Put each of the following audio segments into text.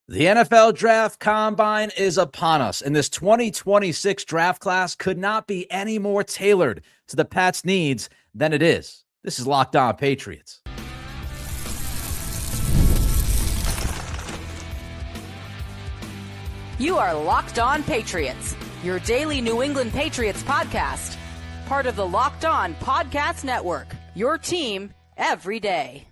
The NFL Draft Combine is upon us, and this 2026 draft class could not be any more tailored to the Pats' needs than it is. This is Locked On Patriots. You are Locked On Patriots, your daily New England Patriots podcast. Part of the Locked On Podcast Network, your team every day.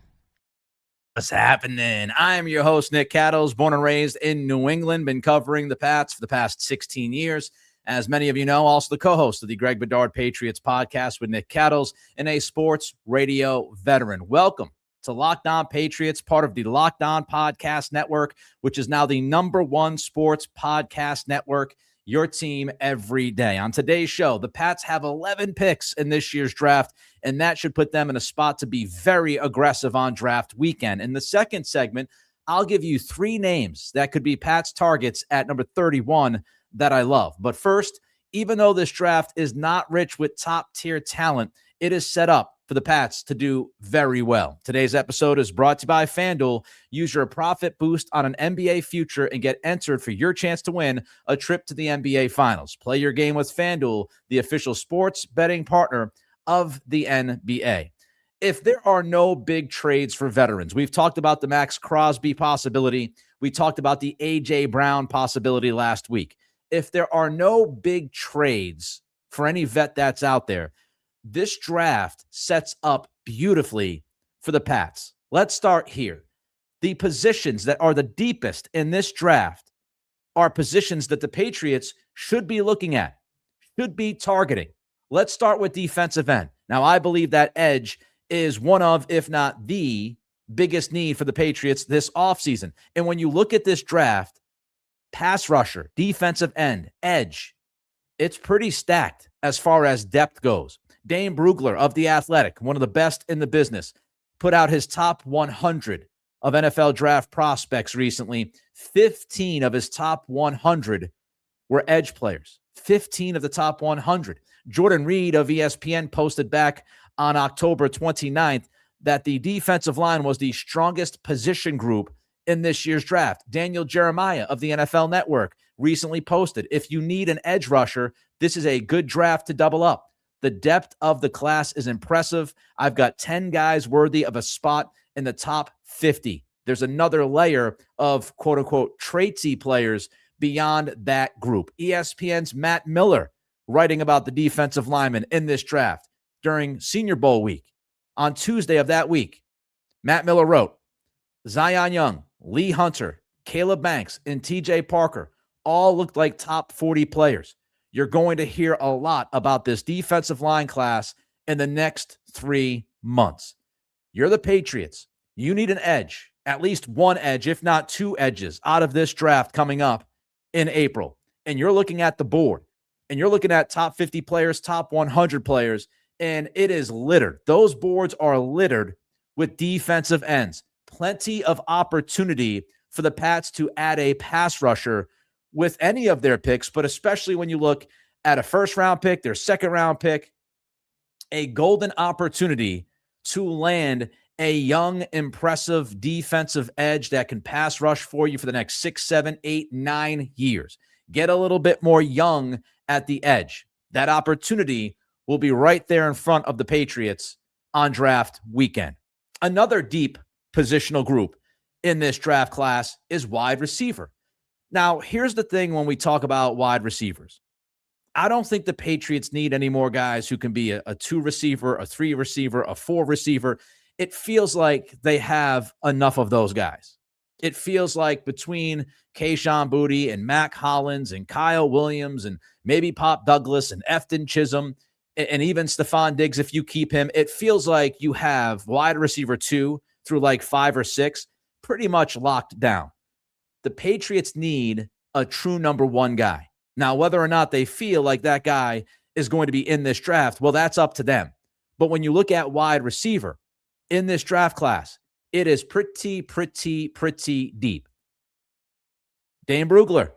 What's happening? I am your host, Nick Cattles, born and raised in New England, been covering the Pats for the past 16 years. As many of you know, also the co-host of the Greg Bedard Patriots podcast with Nick Cattles and a sports radio veteran. Welcome to Locked On Patriots, part of the Locked On Podcast Network, which is now the #1 sports podcast network, your team every day. On today's show, the Pats have 11 picks in this year's draft, and that should put them in a spot to be very aggressive on draft weekend. In the second segment, I'll give you 3 names that could be Pats targets at number 31 that I love. But first, even though this draft is not rich with top-tier talent, it is set up for the Pats to do very well. Today's episode is brought to you by FanDuel. Use your profit boost on an NBA future and get entered for your chance to win a trip to the NBA Finals. Play your game with FanDuel, the official sports betting partner of the NBA. If there are no big trades for veterans, we've talked about the Max Crosby possibility. We talked about the A.J. Brown possibility last week. If there are no big trades for any vet that's out there, this draft sets up beautifully for the Pats. Let's start here. The positions that are the deepest in this draft are positions that the Patriots should be looking at, should be targeting. Let's start with defensive end. Now, I believe that edge is one of, if not the biggest need for the Patriots this offseason. And when you look at this draft, pass rusher, defensive end, edge, it's pretty stacked as far as depth goes. Dane Brugler of The Athletic, one of the best in the business, put out his top 100 of NFL draft prospects recently. 15 of his top 100 were edge players. 15 of the top 100. Jordan Reed of ESPN posted back on October 29th that the defensive line was the strongest position group in this year's draft. Daniel Jeremiah of the NFL Network recently posted, if you need an edge rusher, this is a good draft to double up. The depth of the class is impressive. I've got 10 guys worthy of a spot in the top 50. There's another layer of quote-unquote traitsy players beyond that group. ESPN's Matt Miller writing about the defensive linemen in this draft during Senior Bowl week. On Tuesday of that week, Matt Miller wrote, Zion Young, Lee Hunter, Caleb Banks, and TJ Parker all looked like top 40 players. You're going to hear a lot about this defensive line class in the next 3 months. You're the Patriots. You need an edge, at least one edge, if not 2 edges out of this draft coming up in April. And you're looking at the board, and you're looking at top 50 players, top 100 players, and it is littered. Those boards are littered with defensive ends. Plenty of opportunity for the Pats to add a pass rusher with any of their picks, but especially when you look at a first-round pick, their second-round pick, a golden opportunity to land a young, impressive defensive edge that can pass rush for you for the next 6, 7, 8, 9 years. Get a little bit more young at the edge. That opportunity will be right there in front of the Patriots on draft weekend. Another deep positional group in this draft class is wide receiver. Now, here's the thing when we talk about wide receivers. I don't think the Patriots need any more guys who can be a 2 receiver, a 3 receiver, a 4 receiver. It feels like they have enough of those guys. It feels like between Kayshon Boutte and Mac Hollins and Kyle Williams and maybe Pop Douglas and Efton Chisholm and even Stephon Diggs, if you keep him, it feels like you have wide receiver 2 through like 5 or 6 pretty much locked down. The Patriots need a true number 1 guy. Now, whether or not they feel like that guy is going to be in this draft, well, that's up to them. But when you look at wide receiver in this draft class, it is pretty deep. Dane Brugler,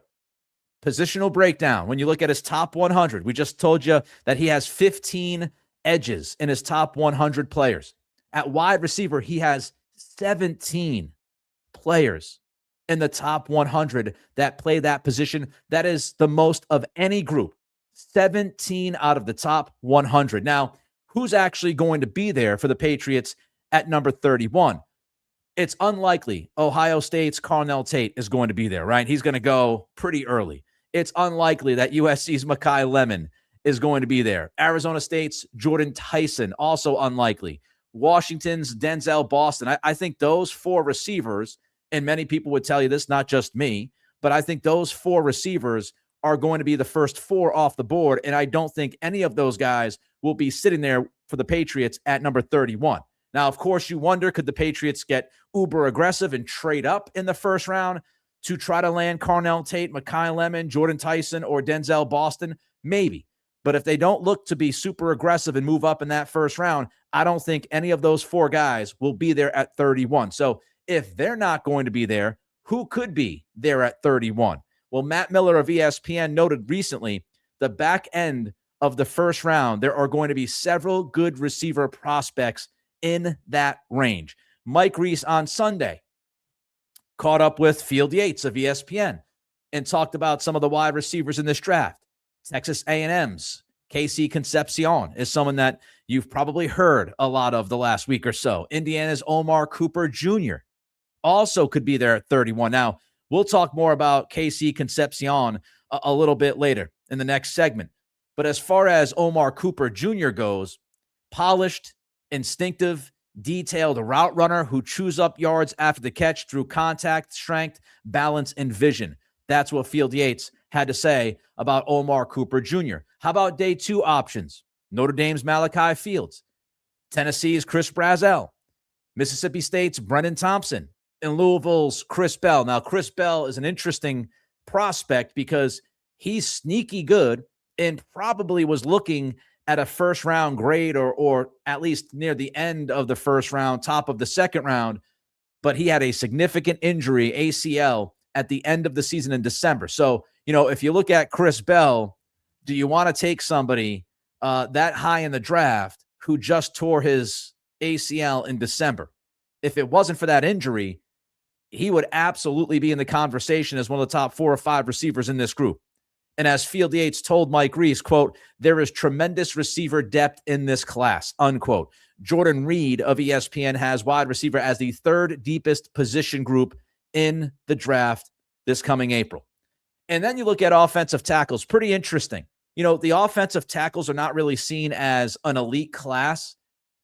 positional breakdown. When you look at his top 100, we just told you that he has 15 edges in his top 100 players. At wide receiver, he has 17 players in the top 100 that play that position. That is the most of any group. 17 out of the top 100. Now, who's actually going to be there for the Patriots at number 31? It's unlikely Ohio State's Carnell Tate is going to be there, right? He's going to go pretty early. It's unlikely that USC's Mekhi Lemon is going to be there. Arizona State's Jordan Tyson, also unlikely. Washington's Denzel Boston. I think those four receivers, and many people would tell you this, not just me, but I think those four receivers are going to be the first four off the board, and I don't think any of those guys will be sitting there for the Patriots at number 31. Now, of course, you wonder, could the Patriots get uber aggressive and trade up in the first round to try to land Carnell Tate, Mekhi Lemon, Jordan Tyson, or Denzel Boston? Maybe. But if they don't look to be super aggressive and move up in that first round, I don't think any of those four guys will be there at 31. So if they're not going to be there, who could be there at 31? Well, Matt Miller of ESPN noted recently the back end of the first round, there are going to be several good receiver prospects in that range. Mike Reese on Sunday caught up with Field Yates of ESPN and talked about some of the wide receivers in this draft. Texas A&M's KC Concepción is someone that you've probably heard a lot of the last week or so. Indiana's Omar Cooper Jr. also could be there at 31. Now, we'll talk more about KC Concepción a little bit later in the next segment. But as far as Omar Cooper Jr. goes, polished, instinctive, detailed route runner who chews up yards after the catch through contact, strength, balance, and vision. That's what Field Yates had to say about Omar Cooper Jr. How about day two options? Notre Dame's Malachi Fields, Tennessee's Chris Brazzell, Mississippi State's Brennan Thompson, and Louisville's Chris Bell. Now, Chris Bell is an interesting prospect because he's sneaky good and probably was looking at a first-round grade or at least near the end of the first round, top of the second round, but he had a significant injury, ACL, at the end of the season in December. So, if you look at Chris Bell, do you want to take somebody that high in the draft who just tore his ACL in December? If it wasn't for that injury, he would absolutely be in the conversation as one of the top 4 or 5 receivers in this group. And as Field Yates told Mike Reese, quote, there is tremendous receiver depth in this class, unquote. Jordan Reed of ESPN has wide receiver as the 3rd deepest position group in the draft this coming April. And then you look at offensive tackles, pretty interesting. The offensive tackles are not really seen as an elite class.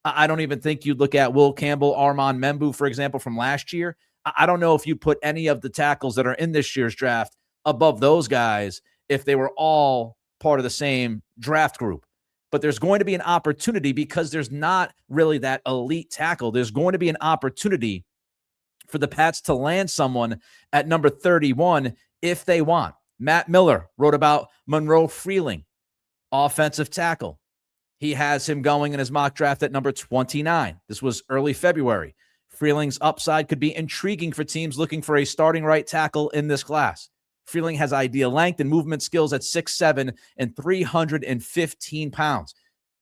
I don't even think you'd look at Will Campbell, Armand Membu, for example, from last year. I don't know if you put any of the tackles that are in this year's draft above those guys if they were all part of the same draft group. But there's going to be an opportunity because there's not really that elite tackle. There's going to be an opportunity for the Pats to land someone at number 31 if they want. Matt Miller wrote about Monroe Freeling, offensive tackle. He has him going in his mock draft at number 29. This was early February. Freeling's upside could be intriguing for teams looking for a starting right tackle in this class. Freeling has ideal length and movement skills at 6'7" and 315 pounds.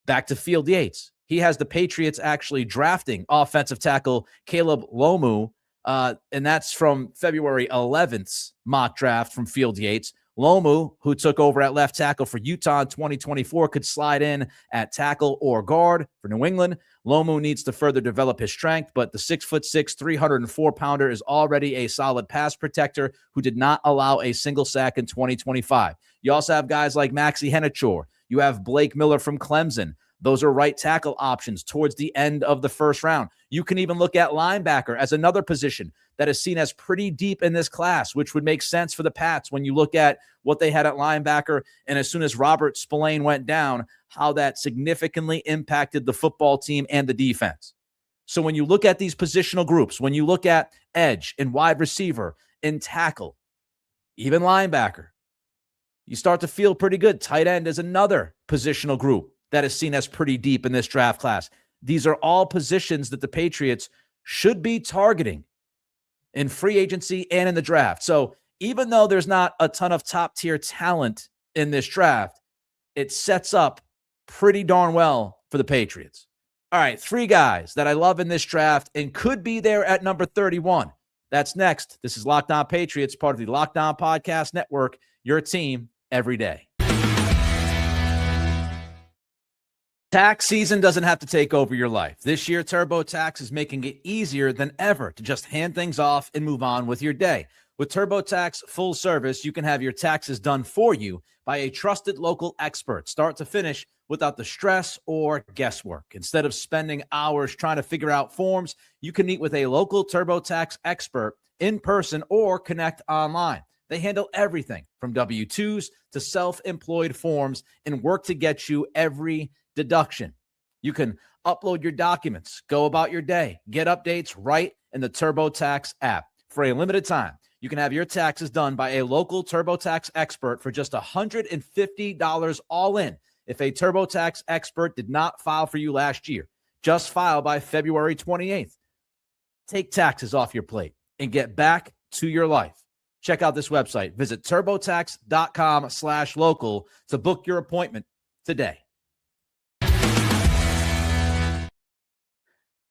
Back to Field Yates. He has the Patriots actually drafting offensive tackle Caleb Lomu, and that's from February 11th's mock draft from Field Yates. Lomu, who took over at left tackle for Utah in 2024, could slide in at tackle or guard for New England. Lomu needs to further develop his strength, but the 6'6", 304-pounder is already a solid pass protector who did not allow a single sack in 2025. You also have guys like Maxi Henachor. You have Blake Miller from Clemson. Those are right tackle options towards the end of the first round. You can even look at linebacker as another position that is seen as pretty deep in this class, which would make sense for the Pats when you look at what they had at linebacker. And as soon as Robert Spillane went down, how that significantly impacted the football team and the defense. So when you look at these positional groups, when you look at edge and wide receiver and tackle, even linebacker, you start to feel pretty good. Tight end is another positional group that is seen as pretty deep in this draft class. These are all positions that the Patriots should be targeting in free agency and in the draft. So even though there's not a ton of top-tier talent in this draft, it sets up pretty darn well for the Patriots. All right, 3 guys that I love in this draft and could be there at number 31 That's next. This is Locked On Patriots, part of the Locked On Podcast Network, your team every day. Tax season doesn't have to take over your life. This year, TurboTax is making it easier than ever to just hand things off and move on with your day. With TurboTax Full Service, you can have your taxes done for you by a trusted local expert, start to finish, without the stress or guesswork. Instead of spending hours trying to figure out forms, you can meet with a local TurboTax expert in person or connect online. They handle everything from W-2s to self-employed forms and work to get you every deduction. You can upload your documents, go about your day, get updates right in the TurboTax app. For a limited time, you can have your taxes done by a local TurboTax expert for just $150 all in. If a TurboTax expert did not file for you last year, just file by February 28th. Take taxes off your plate and get back to your life. Check out this website. Visit turbotax.com/local to book your appointment today.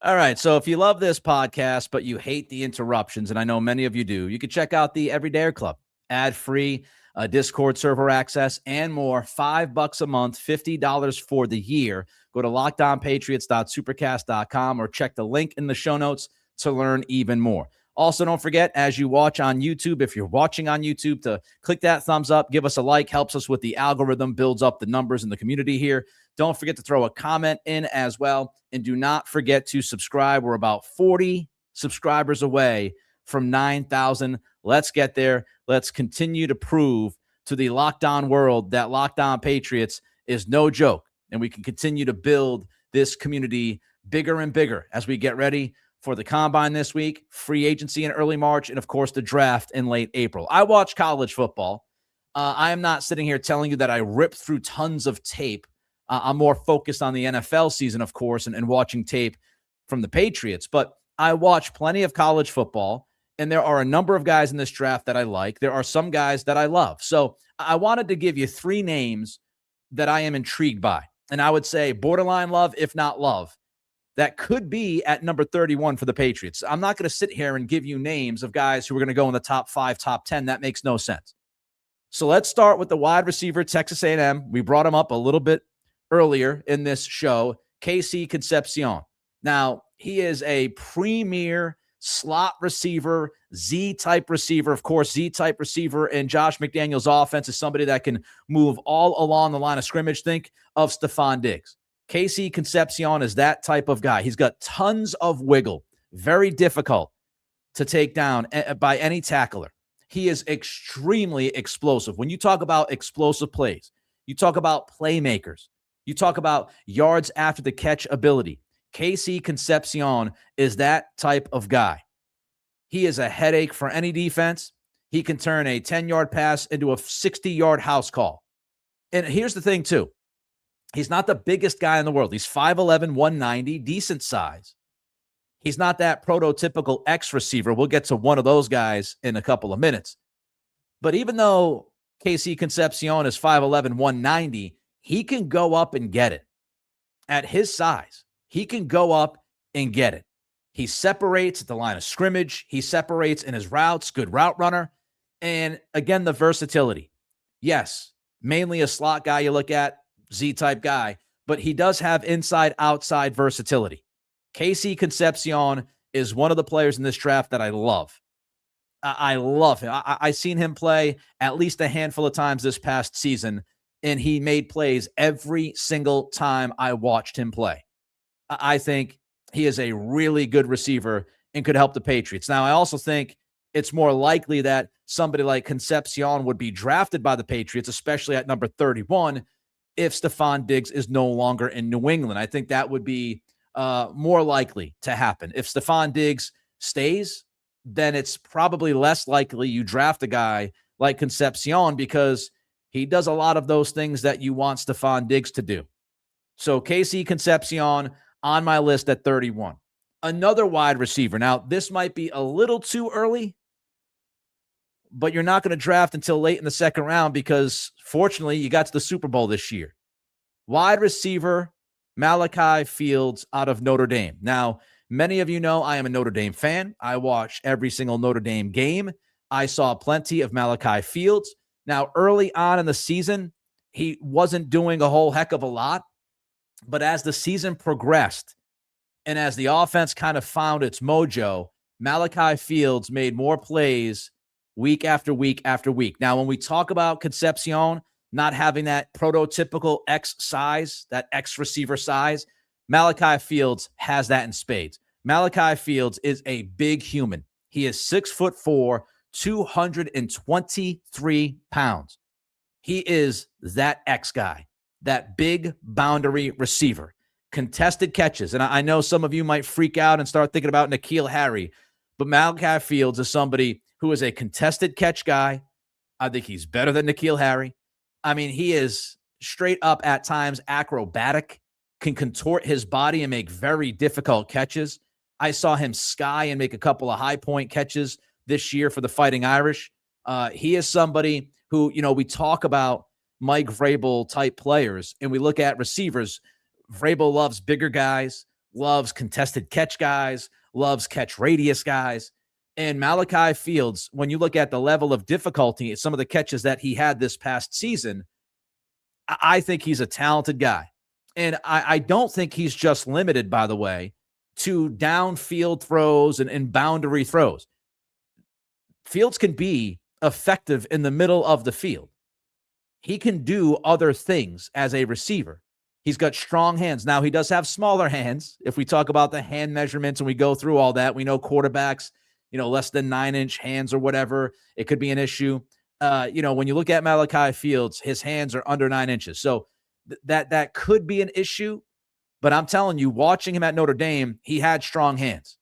All right, so if you love this podcast, but you hate the interruptions, and I know many of you do, you can check out the Everydayer Club, ad-free, Discord server access, and more. $5 a month, $50 for the year. Go to lockedonpatriots.supercast.com or check the link in the show notes to learn even more. Also, don't forget, as you watch on YouTube, if you're watching on YouTube, to click that thumbs up, give us a like, helps us with the algorithm, builds up the numbers in the community here. Don't forget to throw a comment in as well. And do not forget to subscribe. We're about 40 subscribers away from 9,000. Let's get there. Let's continue to prove to the Locked On world that Locked On Patriots is no joke. And we can continue to build this community bigger and bigger as we get ready for the Combine this week, free agency in early March, and, of course, the draft in late April. I watch college football. I am not sitting here telling you that I rip through tons of tape. I'm more focused on the NFL season, of course, and watching tape from the Patriots. But I watch plenty of college football, and there are a number of guys in this draft that I like. There are some guys that I love. So I wanted to give you 3 names that I am intrigued by. And I would say borderline love, if not love, that could be at number 31 for the Patriots. I'm not going to sit here and give you names of guys who are going to go in the top 5, top 10. That makes no sense. So let's start with the wide receiver, Texas A&M. We brought him up a little bit earlier in this show, KC Concepción. Now, he is a premier slot receiver, Z-type receiver. Of course, Z-type receiver in Josh McDaniels' offense is somebody that can move all along the line of scrimmage. Think of Stephon Diggs. KC Concepción is that type of guy. He's got tons of wiggle, very difficult to take down by any tackler. He is extremely explosive. When you talk about explosive plays, you talk about playmakers, you talk about yards after the catch ability. KC Concepción is that type of guy. He is a headache for any defense. He can turn a 10-yard pass into a 60-yard house call. And here's the thing, too. He's not the biggest guy in the world. He's 5'11", 190, decent size. He's not that prototypical X receiver. We'll get to one of those guys in a couple of minutes. But even though KC Concepción is 5'11", 190, he can go up and get it. At his size, he can go up and get it. He separates at the line of scrimmage. He separates in his routes, good route runner. And again, the versatility. Yes, mainly a slot guy you look at, Z-type guy, but he does have inside-outside versatility. KC Concepción is one of the players in this draft that I love. I love him. I've seen him play at least a handful of times this past season, and he made plays every single time I watched him play. I think he is a really good receiver and could help the Patriots. Now, I also think it's more likely that somebody like Concepción would be drafted by the Patriots, especially at number 31, if Stephon Diggs is no longer in New England. I think that would be more likely to happen. If Stephon Diggs stays, then it's probably less likely you draft a guy like Concepción because he does a lot of those things that you want Stephon Diggs to do. So KC Concepción on my list at 31. Another wide receiver. Now, this might be a little too early, but you're not going to draft until late in the second round because, fortunately, you got to the Super Bowl this year. Wide receiver Malachi Fields out of Notre Dame. Now, Many of you know I am a Notre Dame fan. I watch every single Notre Dame game. I saw plenty of Malachi Fields. Now, early on in the season, he wasn't doing a whole heck of a lot. But as the season progressed and as the offense kind of found its mojo, Malachi Fields made more plays week after week after week. Now, when we talk about Concepción not having that prototypical X size, that X receiver size, Malachi Fields has that in spades. Malachi Fields is a big human. He is 6'4", 223 pounds. He is that X guy, that big boundary receiver. Contested catches. And I know some of you might freak out and start thinking about N'Keal Harry, but Malachi Fields is somebody who is a contested catch guy. I think he's better than N'Keal Harry. I mean, he is straight up at times acrobatic, can contort his body and make very difficult catches. I saw him sky and make a couple of high point catches this year for the Fighting Irish. He is somebody who, we talk about Mike Vrabel type players and we look at receivers. Vrabel loves bigger guys, loves contested catch guys, loves catch radius guys. And Malachi Fields, when you look at the level of difficulty, some of the catches that he had this past season, I think he's a talented guy. And I don't think he's just limited, by the way, to downfield throws and boundary throws. Fields can be effective in the middle of the field. He can do other things as a receiver. He's got strong hands. Now, he does have smaller hands. If we talk about the hand measurements and we go through all that, we know quarterbacks, less than 9-inch hands or whatever, it could be an issue. When you look at Malachi Fields, his hands are under 9 inches. So that could be an issue. But I'm telling you, watching him at Notre Dame, he had strong hands.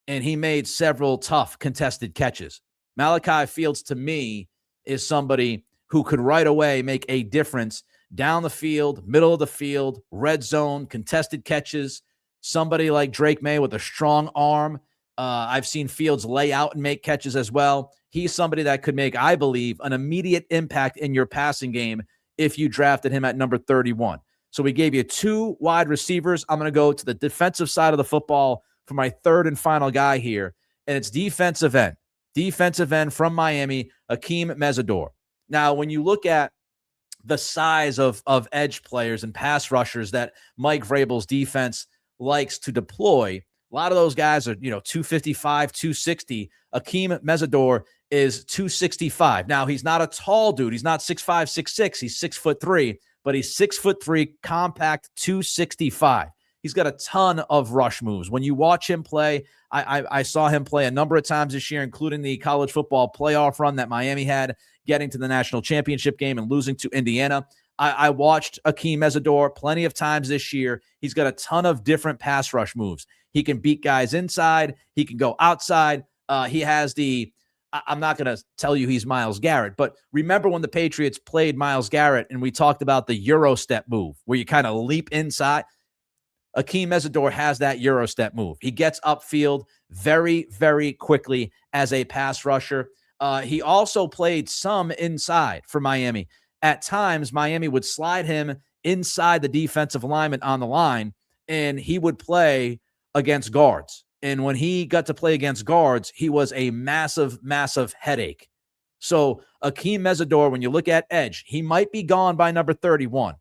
And he made several tough contested catches. Malachi Fields, to me, is somebody who could right away make a difference down the field, middle of the field, red zone, contested catches, somebody like Drake May with a strong arm. I've seen Fields lay out and make catches as well. He's somebody that could make, I believe, an immediate impact in your passing game if you drafted him at number 31. So we gave you 2 wide receivers. I'm going to go to the defensive side of the football for my third and final guy here, and it's defensive end. Defensive end from Miami, Akheem Mesidor. Now, when you look at the size of edge players and pass rushers that Mike Vrabel's defense likes to deploy, a lot of those guys are, 255, 260. Akheem Mesidor is 265. Now, he's not a tall dude. He's not 6'5", 6'6". He's 6'3", but he's 6'3", compact, 265. He's got a ton of rush moves. When you watch him play, I saw him play a number of times this year, including the college football playoff run that Miami had, getting to the national championship game and losing to Indiana. I watched Akheem Mesidor plenty of times this year. He's got a ton of different pass rush moves. He can beat guys inside. He can go outside. He has I'm not going to tell you he's Myles Garrett, but remember when the Patriots played Myles Garrett and we talked about the Euro step move where you kind of leap inside? Akheem Mesidor has that Euro step move. He gets upfield very, very quickly as a pass rusher. He also played some inside for Miami. At times, Miami would slide him inside the defensive alignment on the line, and he would play against guards. And when he got to play against guards, he was a massive, massive headache. So Akheem Mesidor, when you look at edge, he might be gone by number 31.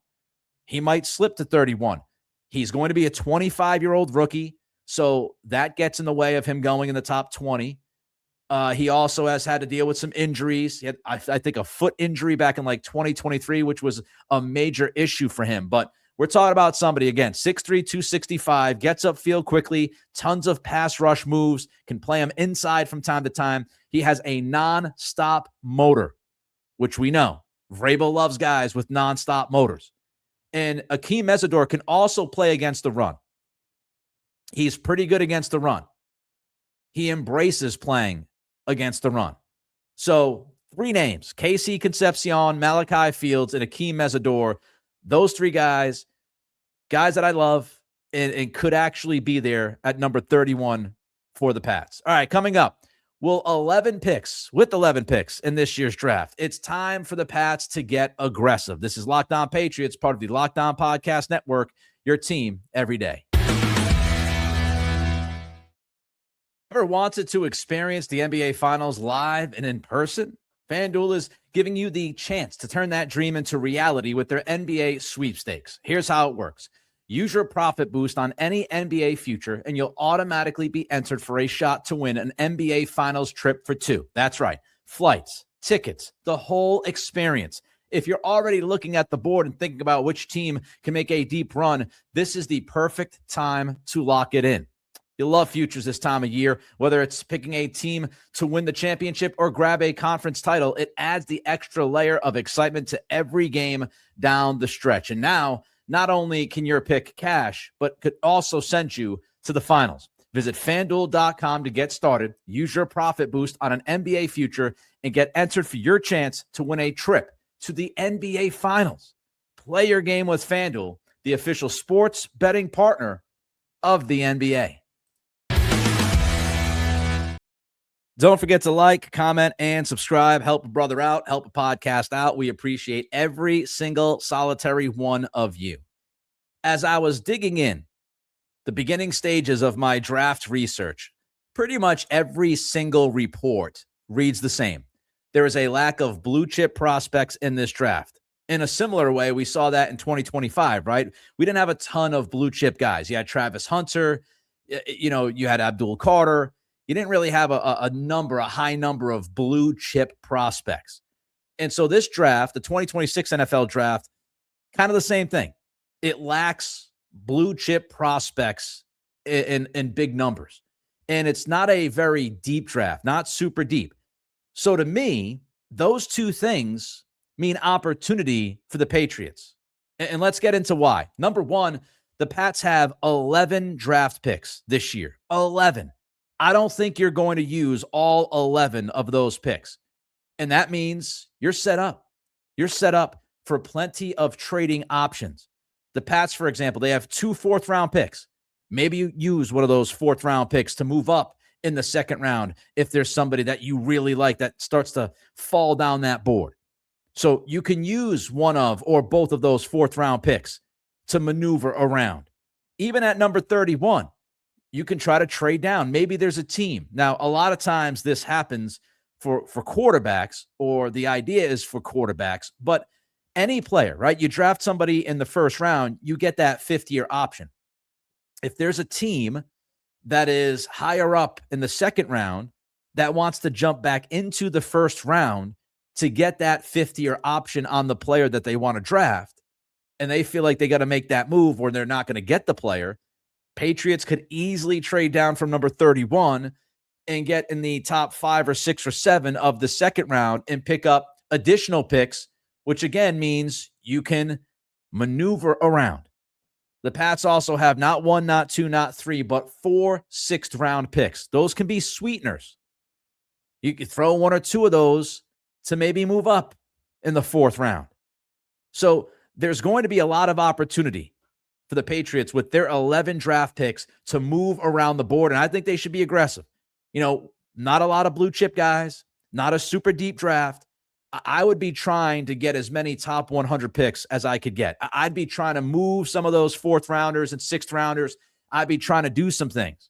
He might slip to 31. He's going to be a 25-year-old rookie, so that gets in the way of him going in the top 20. He also has had to deal with some injuries. He had, I think, a foot injury back in like 2023, which was a major issue for him. But we're talking about somebody, again, 6'3", 265, gets upfield quickly, tons of pass rush moves, can play him inside from time to time. He has a non-stop motor, which we know. Vrabel loves guys with non-stop motors. And Akheem Mesidor can also play against the run. He's pretty good against the run. He embraces playing against the run. So 3 names, KC Concepción, Malachi Fields, and Akheem Mesidor. Those 3 guys that I love and could actually be there at number 31 for the Pats. All right, coming up, with 11 picks in this year's draft, it's time for the Pats to get aggressive. This is Locked On Patriots, part of the Locked On Podcast Network, your team every day. Ever wanted to experience the NBA Finals live and in person? FanDuel is giving you the chance to turn that dream into reality with their NBA sweepstakes. Here's how it works. Use your profit boost on any NBA future, and you'll automatically be entered for a shot to win an NBA Finals trip for two. That's right. Flights, tickets, the whole experience. If you're already looking at the board and thinking about which team can make a deep run, this is the perfect time to lock it in. You'll love futures this time of year, whether it's picking a team to win the championship or grab a conference title. It adds the extra layer of excitement to every game down the stretch. And now, not only can your pick cash, but could also send you to the finals. Visit FanDuel.com to get started. Use your profit boost on an NBA future and get entered for your chance to win a trip to the NBA Finals. Play your game with FanDuel, the official sports betting partner of the NBA. Don't forget to like, comment, and subscribe. Help a brother out. Help a podcast out. We appreciate every single solitary one of you. As I was digging in the beginning stages of my draft research, pretty much every single report reads the same. There is a lack of blue chip prospects in this draft. In a similar way, we saw that in 2025, right? We didn't have a ton of blue chip guys. You had Travis Hunter, you had Abdul Carter. You didn't really have a high number of blue chip prospects. And so this draft, the 2026 NFL draft, kind of the same thing. It lacks blue chip prospects in big numbers. And it's not a very deep draft, not super deep. So to me, those two things mean opportunity for the Patriots. And let's get into why. Number one, the Pats have 11 draft picks this year. 11. I don't think you're going to use all 11 of those picks. And that means you're set up. You're set up for plenty of trading options. The Pats, for example, they have 2 fourth-round picks. Maybe you use one of those fourth-round picks to move up in the second round if there's somebody that you really like that starts to fall down that board. So you can use one of or both of those fourth-round picks to maneuver around. Even at number 31, you can try to trade down. Maybe there's a team. Now, a lot of times this happens for quarterbacks, or the idea is for quarterbacks, but any player, right? You draft somebody in the first round, you get that fifth-year option. If there's a team that is higher up in the second round that wants to jump back into the first round to get that fifth-year option on the player that they want to draft, and they feel like they got to make that move or they're not going to get the player, Patriots could easily trade down from number 31 and get in the top 5 or 6 or 7 of the second round and pick up additional picks, which again means you can maneuver around. The Pats also have not 1, not 2, not 3, but 4 sixth-round picks. Those can be sweeteners. You could throw 1 or 2 of those to maybe move up in the 4th round. So there's going to be a lot of opportunity for the Patriots with their 11 draft picks to move around the board, and I think they should be aggressive. Not a lot of blue chip guys, not a super deep draft. I would be trying to get as many top 100 picks as I could get. I'd be trying to move some of those 4th rounders and 6th rounders. I'd be trying to do some things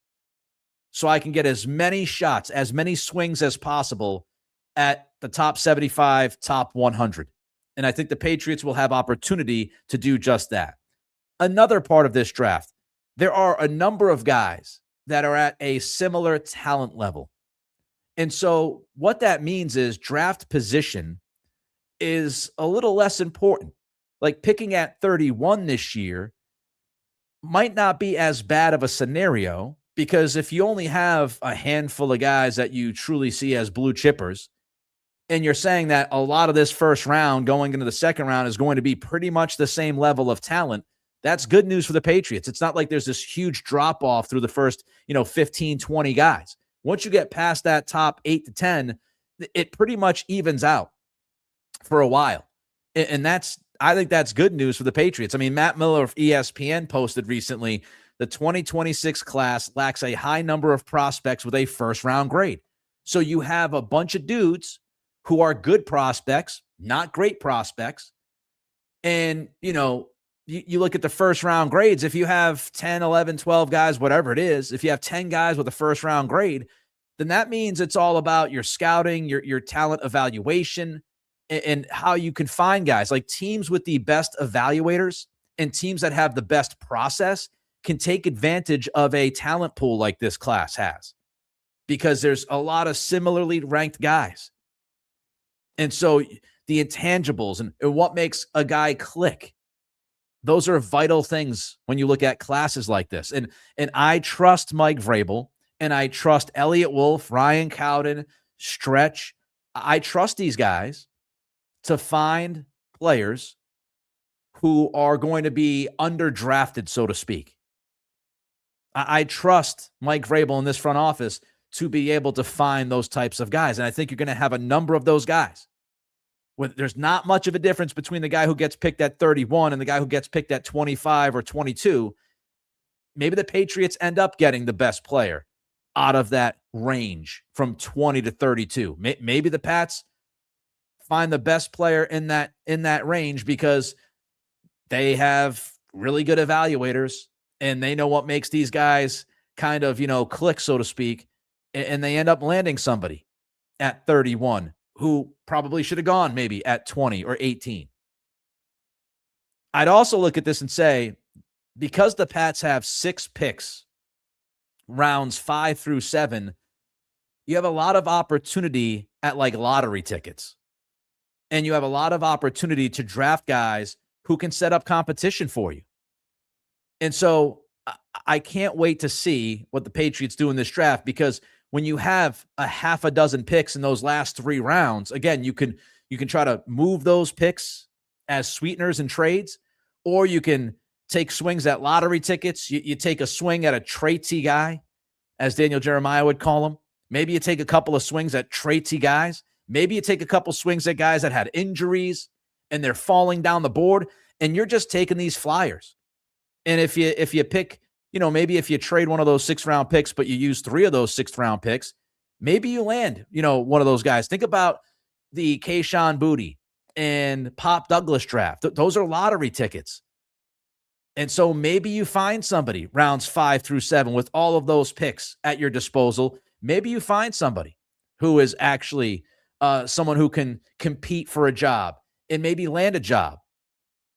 so I can get as many shots, as many swings as possible at the top 75, top 100. And I think the Patriots will have opportunity to do just that. Another part of this draft, there are a number of guys that are at a similar talent level. And so what that means is draft position is a little less important. Like picking at 31 this year might not be as bad of a scenario, because if you only have a handful of guys that you truly see as blue chippers, and you're saying that a lot of this first round going into the second round is going to be pretty much the same level of talent, that's good news for the Patriots. It's not like there's this huge drop-off through the first, 15, 20 guys. Once you get past that top 8 to 10, it pretty much evens out for a while. And I think that's good news for the Patriots. I mean, Matt Miller of ESPN posted recently, the 2026 class lacks a high number of prospects with a first-round grade. So you have a bunch of dudes who are good prospects, not great prospects. And, you look at the first round grades. If you have 10, 11, 12 guys, whatever it is, if you have 10 guys with a first round grade, then that means it's all about your scouting, your talent evaluation, and how you can find guys. Like teams with the best evaluators and teams that have the best process can take advantage of a talent pool like this class has, because there's a lot of similarly ranked guys. And so the intangibles and what makes a guy click, those are vital things when you look at classes like this. And I trust Mike Vrabel, and I trust Elliott Wolf, Ryan Cowden, Stretch. I trust these guys to find players who are going to be underdrafted, so to speak. I trust Mike Vrabel in this front office to be able to find those types of guys. And I think you're going to have a number of those guys. There's not much of a difference between the guy who gets picked at 31 and the guy who gets picked at 25 or 22. Maybe the Patriots end up getting the best player out of that range from 20 to 32. Maybe the Pats find the best player in that range because they have really good evaluators and they know what makes these guys kind of, click, so to speak, and they end up landing somebody at 31 who probably should have gone maybe at 20 or 18. I'd also look at this and say, because the Pats have 6 picks, rounds 5 through 7, you have a lot of opportunity at like lottery tickets. And you have a lot of opportunity to draft guys who can set up competition for you. And so I can't wait to see what the Patriots do in this draft, because when you have a half a dozen picks in those last 3 rounds, again, you can try to move those picks as sweeteners and trades, or you can take swings at lottery tickets. You take a swing at a traitsy guy, as Daniel Jeremiah would call him. Maybe you take a couple of swings at traitsy guys. Maybe you take a couple swings at guys that had injuries and they're falling down the board, and you're just taking these flyers. And if you pick, maybe if you trade one of those 6th-round picks, but you use 3 of those 6th-round picks, maybe you land, one of those guys. Think about the Kayshon Boutte and Pop Douglas draft. Those are lottery tickets. And so maybe you find somebody rounds 5 through 7 with all of those picks at your disposal. Maybe you find somebody who is actually someone who can compete for a job and maybe land a job.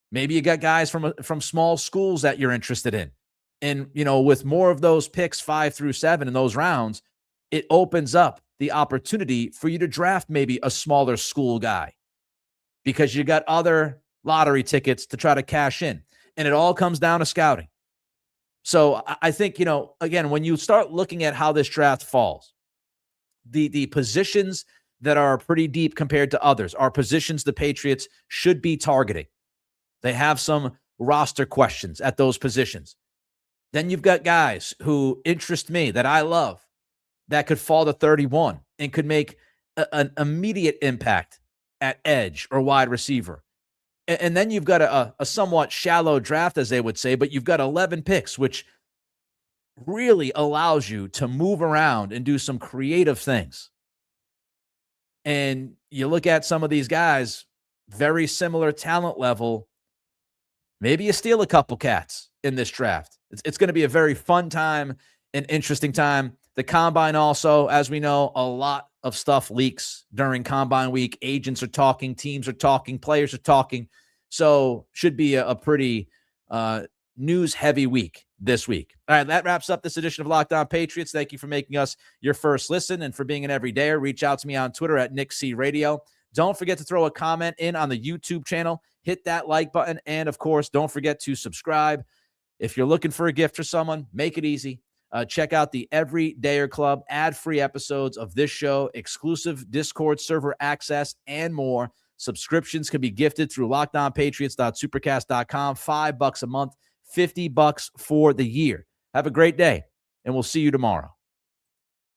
Maybe you got guys from small schools that you're interested in. And, with more of those picks 5 through 7 in those rounds, it opens up the opportunity for you to draft maybe a smaller school guy because you got other lottery tickets to try to cash in. And it all comes down to scouting. So I think, again, when you start looking at how this draft falls, the positions that are pretty deep compared to others are positions the Patriots should be targeting. They have some roster questions at those positions. Then you've got guys who interest me that I love that could fall to 31 and could make an immediate impact at edge or wide receiver. And then you've got a somewhat shallow draft, as they would say, but you've got 11 picks, which really allows you to move around and do some creative things. And you look at some of these guys, very similar talent level. Maybe you steal a couple cats in this draft. It's going to be a very fun time, an interesting time. The Combine also, as we know, a lot of stuff leaks during Combine week. Agents are talking, teams are talking, players are talking. So should be a pretty news-heavy week this week. All right, that wraps up this edition of Locked On Patriots. Thank you for making us your first listen and for being an everydayer. Reach out to me on Twitter at NickCRadio. Don't forget to throw a comment in on the YouTube channel. Hit that like button. And, of course, don't forget to subscribe. If you're looking for a gift for someone, make it easy. Check out the Everydayer Club, ad-free episodes of this show, exclusive Discord server access, and more. Subscriptions can be gifted through lockedonpatriots.supercast.com. $5 a month, $50 for the year. Have a great day, and we'll see you tomorrow.